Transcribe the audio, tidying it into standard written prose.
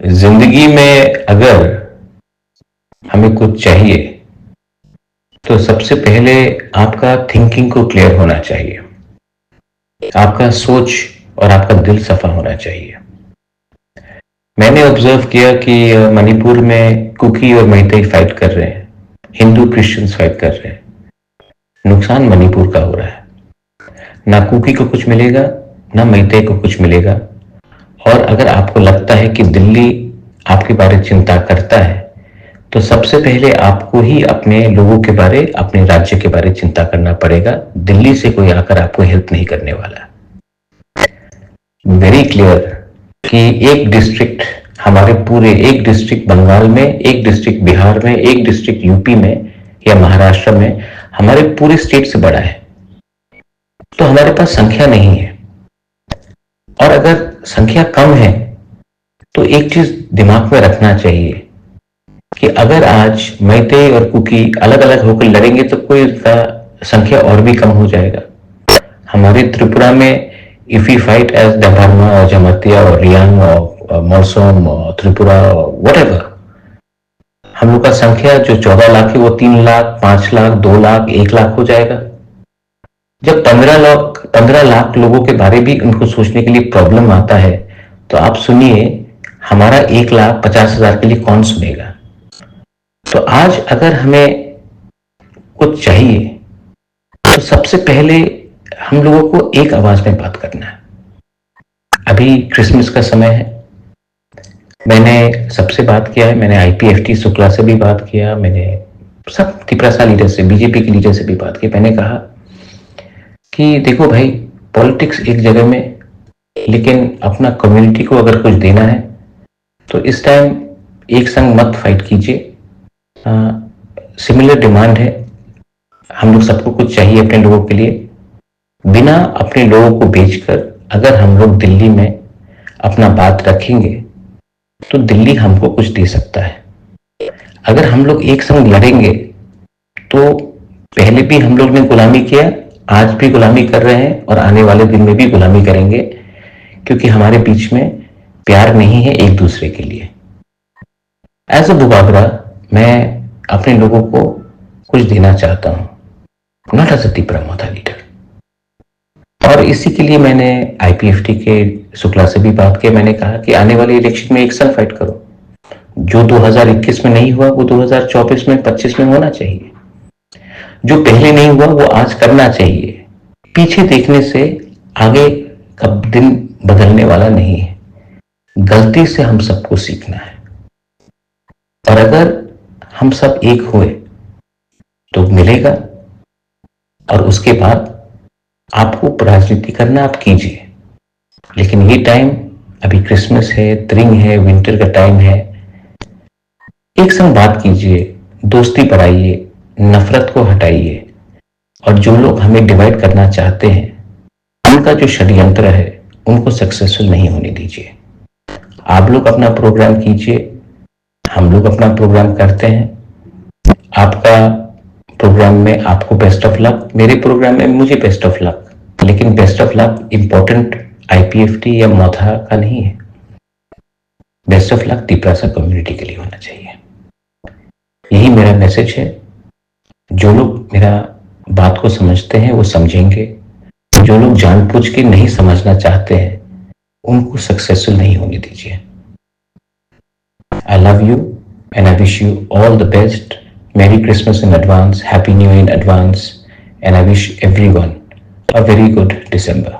जिंदगी में अगर हमें कुछ चाहिए तो सबसे पहले आपका थिंकिंग को क्लियर होना चाहिए, आपका सोच और आपका दिल सफा होना चाहिए। मैंने ऑब्जर्व किया कि मणिपुर में कुकी और मैतेई फाइट कर रहे हैं, हिंदू क्रिश्चियंस फाइट कर रहे हैं। नुकसान मणिपुर का हो रहा है। ना कुकी को कुछ मिलेगा, ना मैतेई को कुछ मिलेगा। और अगर आपको लगता है कि दिल्ली आपके बारे में चिंता करता है, तो सबसे पहले आपको ही अपने लोगों के बारे, अपने राज्य के बारे चिंता करना पड़ेगा। दिल्ली से कोई आकर आपको हेल्प नहीं करने वाला। वेरी क्लियर कि एक डिस्ट्रिक्ट, हमारे पूरे एक डिस्ट्रिक्ट बंगाल में, एक डिस्ट्रिक्ट बिहार में, एक डिस्ट्रिक्ट यूपी में या महाराष्ट्र में हमारे पूरे स्टेट से बड़ा है। तो हमारे पास संख्या नहीं है। और अगर संख्या कम है तो एक चीज दिमाग में रखना चाहिए कि अगर आज मैतेई और कुकी अलग अलग होकर लड़ेंगे तो कोई संख्या और भी कम हो जाएगा। हमारे त्रिपुरा में if we fight as Dharma or Jamatia or Riang or Morsum or Tripura or whatever, हम लोग का संख्या जो 14 लाख है वो 3 लाख, 5 लाख, 2 लाख, 1 लाख हो जाएगा। जब 15 लाख लोगों के बारे भी उनको सोचने के लिए प्रॉब्लम आता है, तो आप सुनिए हमारा 1,50,000 के लिए कौन सुनेगा। तो आज अगर हमें कुछ चाहिए तो सबसे पहले हम लोगों को एक आवाज में बात करना है। अभी क्रिसमस का समय है, मैंने सबसे बात किया है, मैंने आईपीएफटी शुक्ला से भी बात किया, मैंने सब तिपरासा लीडर से, बीजेपी के लीडर से भी बात की। मैंने कहा कि देखो भाई, पॉलिटिक्स एक जगह में, लेकिन अपना कम्युनिटी को अगर कुछ देना है तो इस टाइम एक संग मत फाइट कीजिए। सिमिलर डिमांड है, हम लोग सबको कुछ चाहिए अपने लोगों के लिए। बिना अपने लोगों को बेचकर अगर हम लोग दिल्ली में अपना बात रखेंगे तो दिल्ली हमको कुछ दे सकता है। अगर हम लोग एक संग लड़ेंगे तो पहले भी हम लोग ने गुलामी किया, आज भी गुलामी कर रहे हैं और आने वाले दिन में भी गुलामी करेंगे, क्योंकि हमारे बीच में प्यार नहीं है एक दूसरे के लिए। एज अ बुबागरा मैं अपने लोगों को कुछ देना चाहता हूं, not as a Tipra Motha leader. और इसी के लिए मैंने आईपीएफटी के शुक्ला से भी बात की। मैंने कहा कि आने वाले इलेक्शन में एक संग फाइट करो। जो 2021 में नहीं हुआ वो 2024 में, 25 में होना चाहिए। जो पहले नहीं हुआ वो आज करना चाहिए। पीछे देखने से आगे का दिन बदलने वाला नहीं है। गलती से हम सबको सीखना है। और अगर हम सब एक हुए तो मिलेगा, और उसके बाद आपको राजनीति करना आप कीजिए। लेकिन ये टाइम, अभी क्रिसमस है, त्रिंग है, विंटर का टाइम है, एक संग बात कीजिए, दोस्ती बढ़ाइए, नफरत को हटाइए। और जो लोग हमें डिवाइड करना चाहते हैं उनका जो षड्यंत्र है उनको सक्सेसफुल नहीं होने दीजिए। आप लोग अपना प्रोग्राम कीजिए, हम लोग अपना प्रोग्राम करते हैं। आपका प्रोग्राम में आपको बेस्ट ऑफ लक, मेरे प्रोग्राम में मुझे बेस्ट ऑफ लक। लेकिन best of luck important IPFT या मोथा का नहीं है। Best of luck Tiprasa community के लिए होना चाहिए। यही मेरा मैसेज है। जो लोग मेरा बात को समझते हैं वो समझेंगे, जो लोग जानबूझ के नहीं समझना चाहते हैं उनको सक्सेसफुल नहीं होने दीजिए। I love you and I wish you all the best. Merry Christmas in advance, Happy New Year in advance, and I wish everyone a very good December.